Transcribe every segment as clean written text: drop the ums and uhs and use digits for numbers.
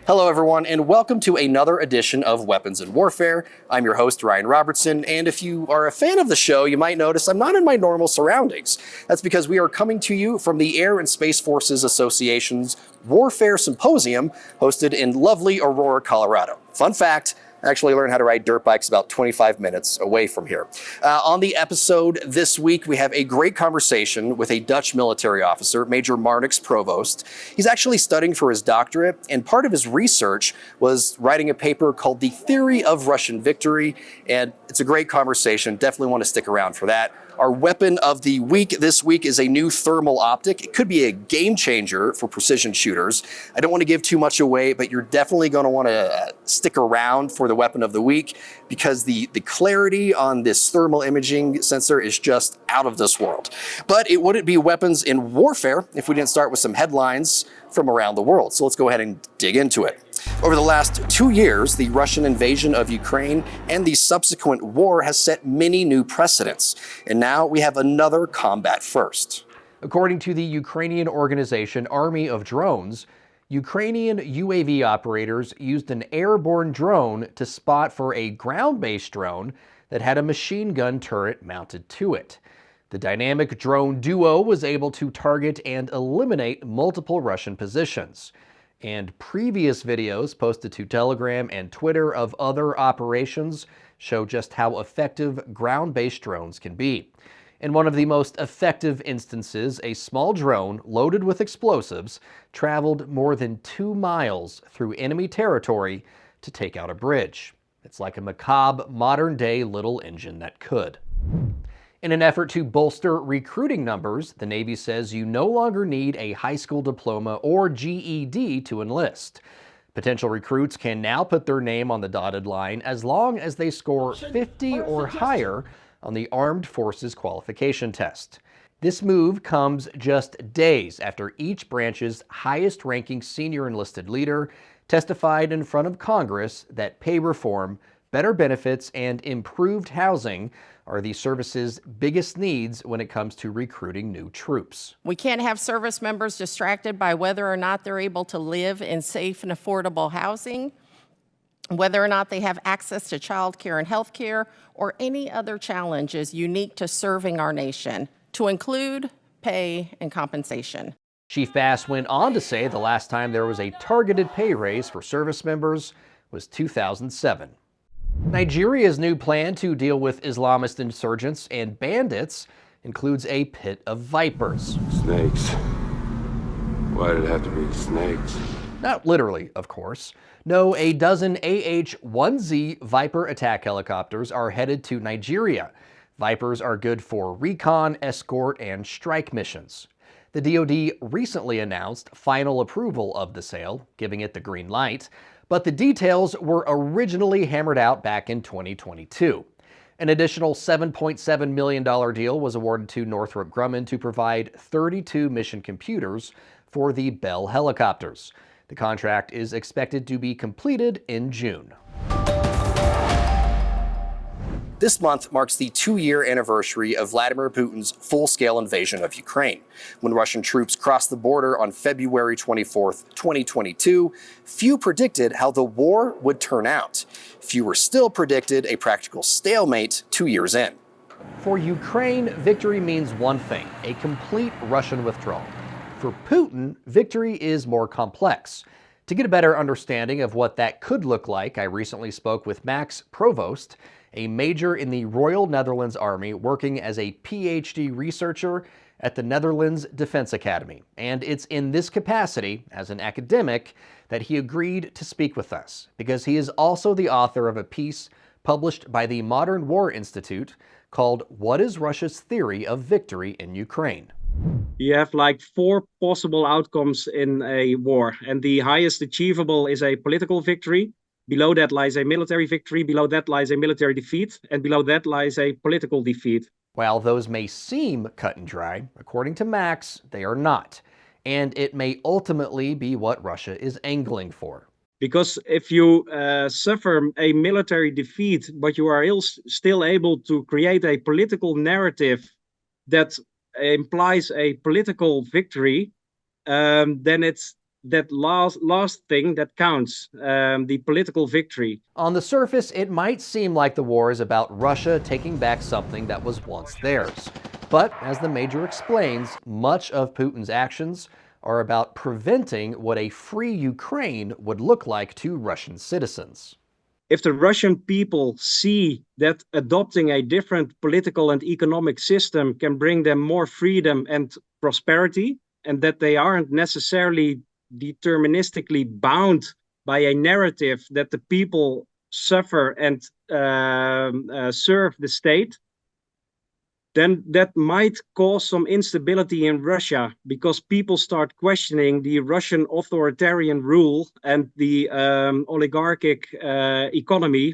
Hello, everyone, and welcome to another edition of Weapons and Warfare. I'm your host, Ryan Robertson, and if you are a fan of the show, you might notice I'm not in my normal surroundings. That's because we are coming to you from the Air and Space Forces Association's Warfare Symposium, hosted in lovely Aurora, Colorado. Fun fact, I actually learned how to ride dirt bikes about 25 minutes away from here. On the episode this week, we have a great conversation with a Dutch military officer, Major Marnix Provoost. He's actually studying for his doctorate, and part of his research was writing a paper called The Theory of Russian Victory, and it's a great conversation. Definitely want to stick around for that. Our weapon of the week this week is a new thermal optic. It could be a game changer for precision shooters. I don't want to give too much away, but you're definitely going to want to stick around for the weapon of the week because the clarity on this thermal imaging sensor is just out of this world. But it wouldn't be weapons in warfare if we didn't start with some headlines from around the world. So let's go ahead and dig into it. Over the last 2 years, the Russian invasion of Ukraine and the subsequent war has set many new precedents. And now we have another combat first. According to the Ukrainian organization Army of Drones, Ukrainian UAV operators used an airborne drone to spot for a ground-based drone that had a machine gun turret mounted to it. The dynamic drone duo was able to target and eliminate multiple Russian positions. And previous videos posted to Telegram and Twitter of other operations show just how effective ground-based drones can be. In one of the most effective instances, a small drone loaded with explosives traveled more than 2 miles through enemy territory to take out a bridge. It's like a macabre modern-day little engine that could. In an effort to bolster recruiting numbers, the Navy says you no longer need a high school diploma or GED to enlist. Potential recruits can now put their name on the dotted line as long as they score 50 or higher on the Armed Forces Qualification Test. This move comes just days after each branch's highest-ranking senior enlisted leader testified in front of Congress that pay reform, better benefits, and improved housing are the service's biggest needs when it comes to recruiting new troops. We can't have service members distracted by whether or not they're able to live in safe and affordable housing, whether or not they have access to child care and health care, or any other challenges unique to serving our nation, to include pay and compensation. Chief Bass went on to say the last time there was a targeted pay raise for service members was 2007. Nigeria's new plan to deal with Islamist insurgents and bandits includes a pit of vipers. Snakes. Why did it have to be snakes? Not literally, of course. No, a dozen AH-1Z Viper attack helicopters are headed to Nigeria. Vipers are good for recon, escort, and strike missions. The DoD recently announced final approval of the sale, giving it the green light, but the details were originally hammered out back in 2022. An additional $7.7 million deal was awarded to Northrop Grumman to provide 32 mission computers for the Bell helicopters. The contract is expected to be completed in June. This month marks the 2-year anniversary of Vladimir Putin's full-scale invasion of Ukraine. When Russian troops crossed the border on February 24th, 2022, few predicted how the war would turn out. Fewer still predicted a practical stalemate 2 years in. For Ukraine, victory means one thing: a complete Russian withdrawal. For Putin, victory is more complex. To get a better understanding of what that could look like, I recently spoke with Max Provoost, a major in the Royal Netherlands Army working as a Ph.D. researcher at the Netherlands Defense Academy. And it's in this capacity, as an academic, that he agreed to speak with us, because he is also the author of a piece published by the Modern War Institute called "What is Russia's Theory of Victory in Ukraine?" You have like 4 possible outcomes in a war, and the highest achievable is a political victory. Below that lies a military victory, below that lies a military defeat, and below that lies a political defeat. While those may seem cut and dry, according to Max, they are not. And it may ultimately be what Russia is angling for. Because if you suffer a military defeat, but you are still able to create a political narrative that implies a political victory, then it's that last thing that counts, the political victory. On the surface, it might seem like the war is about Russia taking back something that was once theirs. But as the Major explains, much of Putin's actions are about preventing what a free Ukraine would look like to Russian citizens. If the Russian people see that adopting a different political and economic system can bring them more freedom and prosperity, and that they aren't necessarily deterministically bound by a narrative that the people suffer and serve the state, then that might cause some instability in Russia, because people start questioning the Russian authoritarian rule and the oligarchic economy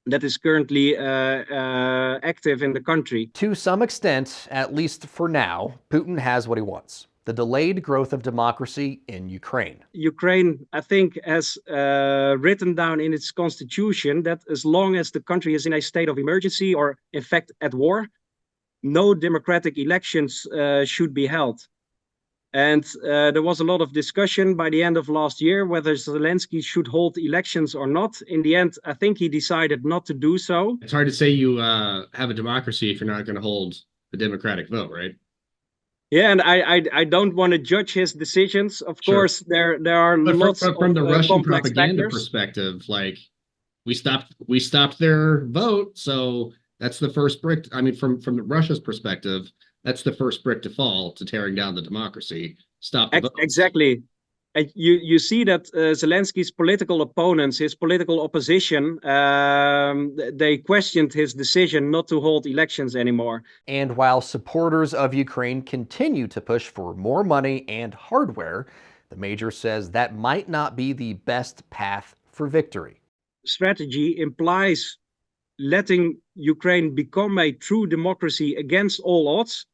that is currently active in the country. To some extent, at least for now, Putin has what he wants: the delayed growth of democracy in Ukraine. Ukraine, I think, has written down in its constitution that as long as the country is in a state of emergency, or in fact at war, no democratic elections should be held. And there was a lot of discussion by the end of last year whether Zelensky should hold elections or not. In the end, I think he decided not to do so. It's hard to say you have a democracy if you're not going to hold the democratic vote, right? Yeah, and I don't want to judge his decisions. Of Sure. course, there are But lots from the of Russian complex propaganda factors. perspective, like we stopped their vote, so that's the first brick. I mean, from Russia's perspective, that's the first brick to fall to tearing down the democracy. Stop the vote. Exactly. And you see that Zelensky's political opponents, his political opposition, they questioned his decision not to hold elections anymore. And while supporters of Ukraine continue to push for more money and hardware, the Major says that might not be the best path for victory. Strategy implies letting Ukraine become a true democracy against all odds,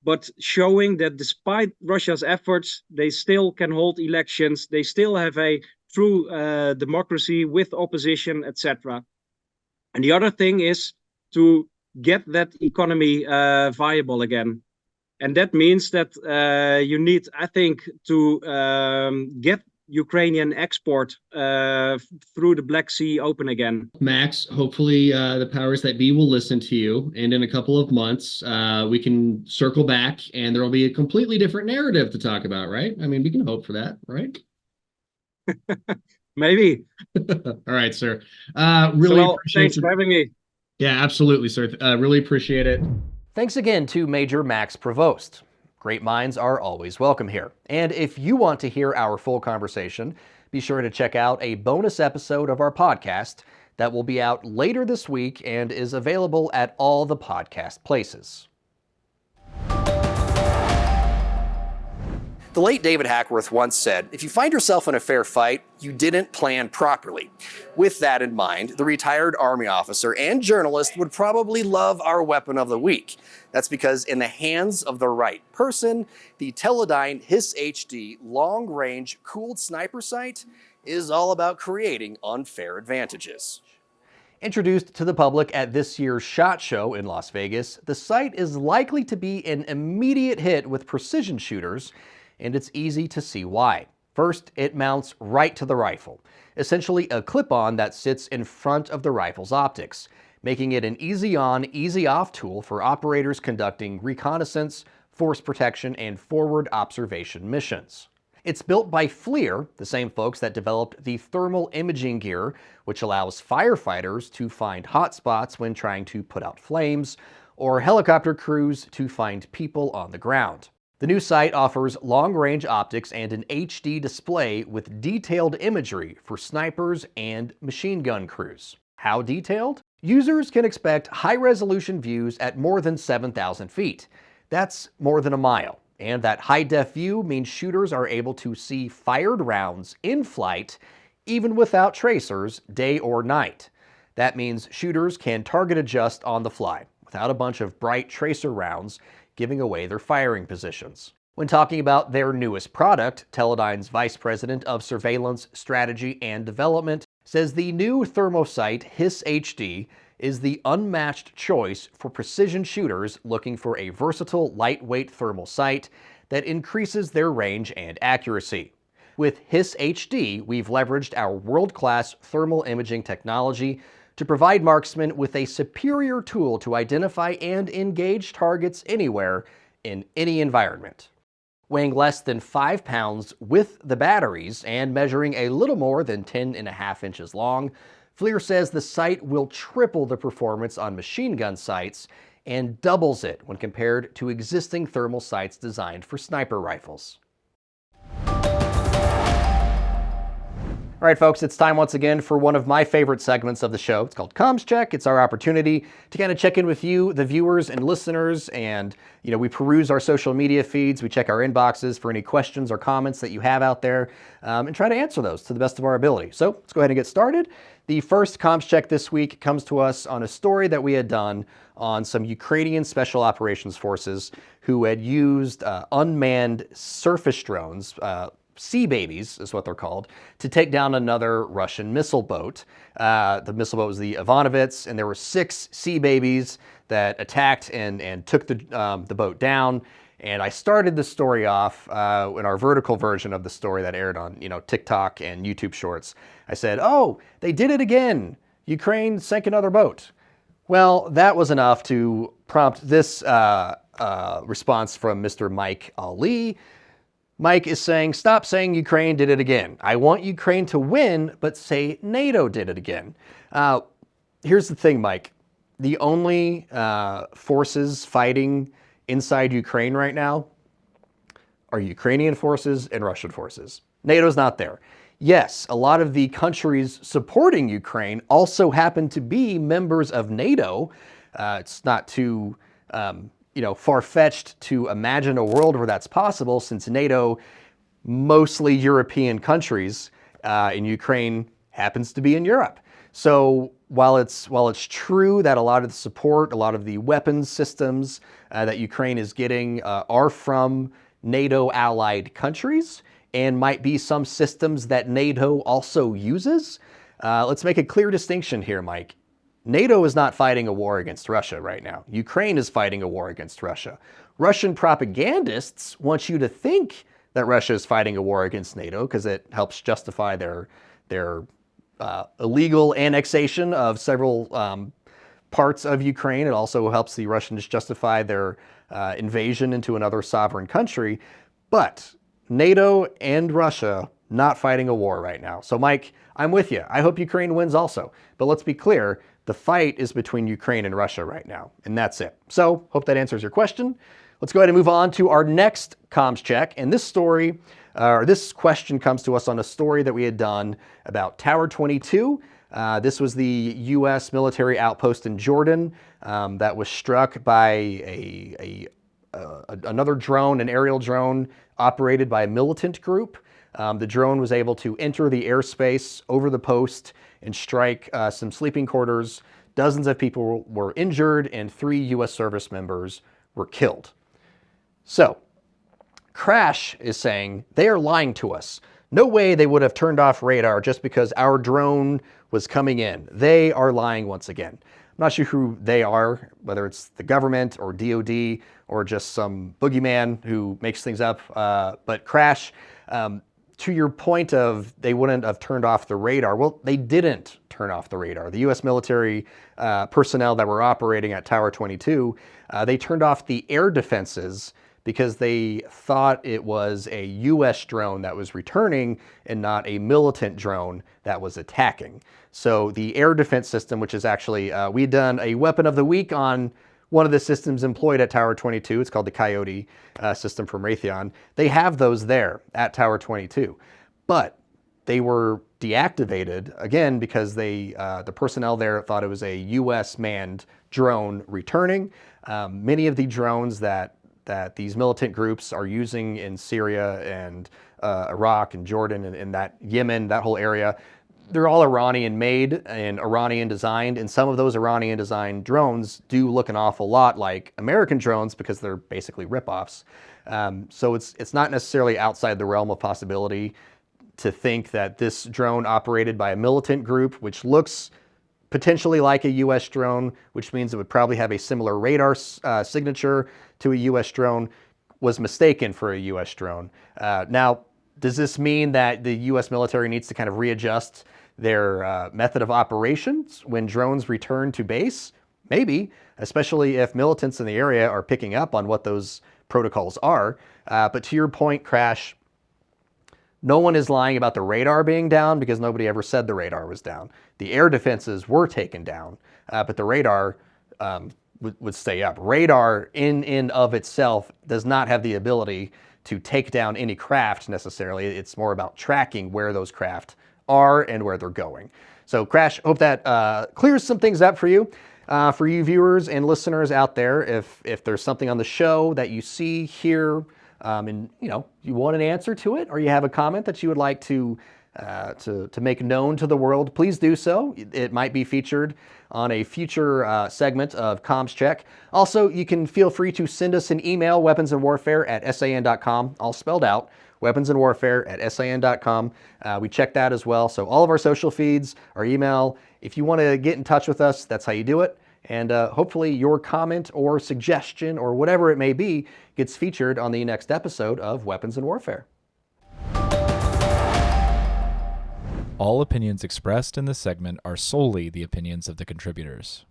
but showing that despite Russia's efforts, they still can hold elections, they still have a true democracy with opposition, etc. And the other thing is to get that economy viable again. And that means that you need, I think, to get Ukrainian export through the Black Sea open again. Max, hopefully the powers that be will listen to you, and in a couple of months we can circle back and there will be a completely different narrative to talk about, right? I mean, we can hope for that, right? Maybe. All right, sir. Really appreciate thanks for having me. Yeah, absolutely, sir. Really appreciate it. Thanks again to Major Max Provoost. Great minds are always welcome here. And if you want to hear our full conversation, be sure to check out a bonus episode of our podcast that will be out later this week and is available at all the podcast places. The late David Hackworth once said, "If you find yourself in a fair fight, you didn't plan properly." With that in mind, the retired Army officer and journalist would probably love our weapon of the week. That's because in the hands of the right person, the Teledyne Ph.D. long-range cooled sniper sight is all about creating unfair advantages. Introduced to the public at this year's SHOT Show in Las Vegas, the sight is likely to be an immediate hit with precision shooters, and it's easy to see why. First, it mounts right to the rifle, essentially a clip-on that sits in front of the rifle's optics, making it an easy-on, easy-off tool for operators conducting reconnaissance, force protection, and forward observation missions. It's built by FLIR, the same folks that developed the thermal imaging gear, which allows firefighters to find hot spots when trying to put out flames, or helicopter crews to find people on the ground. The new sight offers long-range optics and an HD display with detailed imagery for snipers and machine gun crews. How detailed? Users can expect high-resolution views at more than 7,000 feet. That's more than a mile. And that high-def view means shooters are able to see fired rounds in flight, even without tracers, day or night. That means shooters can target adjust on the fly, without a bunch of bright tracer rounds giving away their firing positions. When talking about their newest product, Teledyne's Vice President of Surveillance, Strategy, and Development says the new ThermoSight HISS HD is the unmatched choice for precision shooters looking for a versatile, lightweight thermal sight that increases their range and accuracy. With Ph.D, we've leveraged our world-class thermal imaging technology to provide marksmen with a superior tool to identify and engage targets anywhere in any environment. Weighing less than 5 pounds with the batteries and measuring a little more than 10.5 inches long, FLIR says the sight will triple the performance on machine gun sights and doubles it when compared to existing thermal sights designed for sniper rifles. All right, folks, it's time once again for one of my favorite segments of the show. It's called Comms Check. It's our opportunity to kind of check in with you, the viewers and listeners, and we peruse our social media feeds. We check our inboxes for any questions or comments that you have out there, and try to answer those to the best of our ability. So let's go ahead and get started. The first Comms Check this week comes to us on a story that we had done on some Ukrainian Special Operations Forces who had used unmanned surface drones, sea babies is what they're called, to take down another Russian missile boat. The missile boat was the Ivanovets, and there were 6 sea babies that attacked and took the boat down. And I started the story off in our vertical version of the story that aired on TikTok and YouTube Shorts. I said, "Oh, they did it again. Ukraine sank another boat." Well, that was enough to prompt this response from Mr. Mike Ali. Mike is saying, "Stop saying Ukraine did it again. I want Ukraine to win, but say NATO did it again." Here's the thing, Mike. The only forces fighting inside Ukraine right now are Ukrainian forces and Russian forces. NATO's not there. Yes, a lot of the countries supporting Ukraine also happen to be members of NATO. It's not too far-fetched to imagine a world where that's possible, since NATO, mostly European countries, in Ukraine happens to be in Europe. So while it's true that a lot of the support, a lot of the weapons systems that Ukraine is getting are from NATO-allied countries, and might be some systems that NATO also uses, let's make a clear distinction here, Mike. NATO is not fighting a war against Russia right now. Ukraine is fighting a war against Russia. Russian propagandists want you to think that Russia is fighting a war against NATO because it helps justify their illegal annexation of several parts of Ukraine. It also helps the Russians justify their invasion into another sovereign country. But NATO and Russia not fighting a war right now. So Mike, I'm with you. I hope Ukraine wins also. But let's be clear, the fight is between Ukraine and Russia right now, and that's it. So hope that answers your question. Let's go ahead and move on to our next Comms Check. And this story, or this question comes to us on a story that we had done about Tower 22. This was the U.S. military outpost in Jordan that was struck by another drone, an aerial drone operated by a militant group. The drone was able to enter the airspace over the post and strike some sleeping quarters. Dozens of people were injured and 3 U.S. service members were killed. So, Crash is saying they are lying to us. No way they would have turned off radar just because our drone was coming in. They are lying once again. I'm not sure who they are, whether it's the government or DOD or just some boogeyman who makes things up. But Crash, to your point of they wouldn't have turned off the radar, well, they didn't turn off the radar. The U.S. military personnel that were operating at Tower 22, they turned off the air defenses because they thought it was a U.S. drone that was returning and not a militant drone that was attacking. So the air defense system, which is actually, we'd done a Weapon of the Week on one of the systems employed at Tower 22. It's called the Coyote system from Raytheon. They have those there at Tower 22. But they were deactivated, again, because the personnel there thought it was a U.S. manned drone returning. Many of the drones that these militant groups are using in Syria and Iraq and Jordan and that Yemen, that whole area, they're all Iranian made and Iranian designed, and some of those Iranian designed drones do look an awful lot like American drones because they're basically ripoffs. So it's not necessarily outside the realm of possibility to think that this drone operated by a militant group, which looks potentially like a U.S. drone, which means it would probably have a similar radar signature to a U.S. drone, was mistaken for a U.S. drone. Now, Does this mean that the U.S. military needs to kind of readjust their method of operations when drones return to base? Maybe, especially if militants in the area are picking up on what those protocols are. But to your point, Crash, no one is lying about the radar being down because nobody ever said the radar was down. The air defenses were taken down, but the radar would stay up. Radar in of itself does not have the ability to take down any craft necessarily. It's more about tracking where those craft are and where they're going. So Crash, hope that clears some things up for you. For you viewers and listeners out there, if there's something on the show that you see here, and you want an answer to it, or you have a comment that you would like to make known to the world, please do so. It might be featured on a future segment of Comms Check. Also, you can feel free to send us an email, weaponsandwarfare@san.com, all spelled out, weaponsandwarfare@san.com. We check that as well. So all of our social feeds, our email, if you want to get in touch with us, that's how you do it. And hopefully your comment or suggestion or whatever it may be gets featured on the next episode of Weapons and Warfare. All opinions expressed in this segment are solely the opinions of the contributors.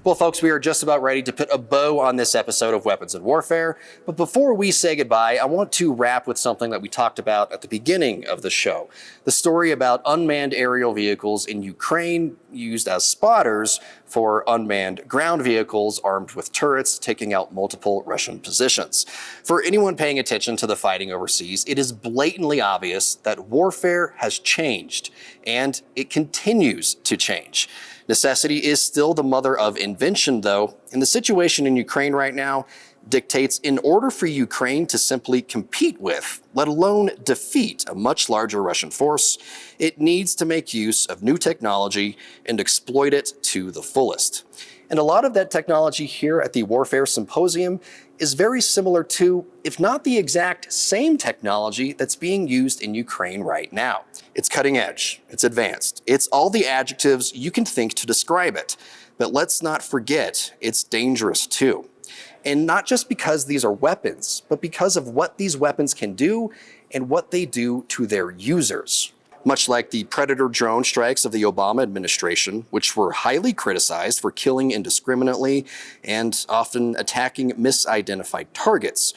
Well, folks, we are just about ready to put a bow on this episode of Weapons and Warfare. But before we say goodbye, I want to wrap with something that we talked about at the beginning of the show. The story about unmanned aerial vehicles in Ukraine used as spotters for unmanned ground vehicles armed with turrets taking out multiple Russian positions. For anyone paying attention to the fighting overseas, it is blatantly obvious that warfare has changed, and it continues to change. Necessity is still the mother of invention, though, and the situation in Ukraine right now dictates in order for Ukraine to simply compete with, let alone defeat, a much larger Russian force, it needs to make use of new technology and exploit it to the fullest. And a lot of that technology here at the Warfare Symposium is very similar to, if not the exact same technology that's being used in Ukraine right now. It's cutting edge, it's advanced, it's all the adjectives you can think to describe it. But let's not forget, it's dangerous too. And not just because these are weapons, but because of what these weapons can do and what they do to their users. Much like the Predator drone strikes of the Obama administration, which were highly criticized for killing indiscriminately and often attacking misidentified targets.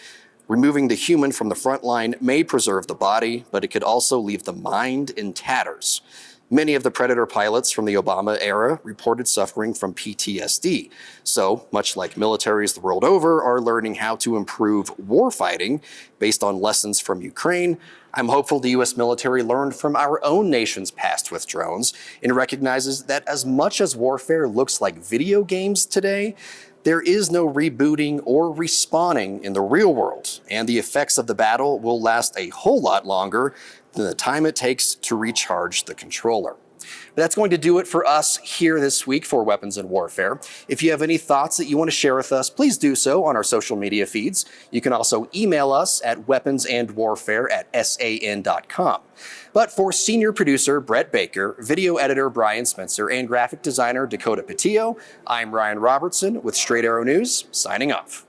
Removing the human from the front line may preserve the body, but it could also leave the mind in tatters. Many of the Predator pilots from the Obama era reported suffering from PTSD. So, much like militaries the world over are learning how to improve warfighting based on lessons from Ukraine, I'm hopeful the U.S. military learned from our own nation's past with drones and recognizes that as much as warfare looks like video games today, there is no rebooting or respawning in the real world, and the effects of the battle will last a whole lot longer than the time it takes to recharge the controller. But that's going to do it for us here this week for Weapons and Warfare. If you have any thoughts that you want to share with us, please do so on our social media feeds. You can also email us at weaponsandwarfare@san.com. But for senior producer Brett Baker, video editor Brian Spencer, and graphic designer Dakota Patillo, I'm Ryan Robertson with Straight Arrow News, signing off.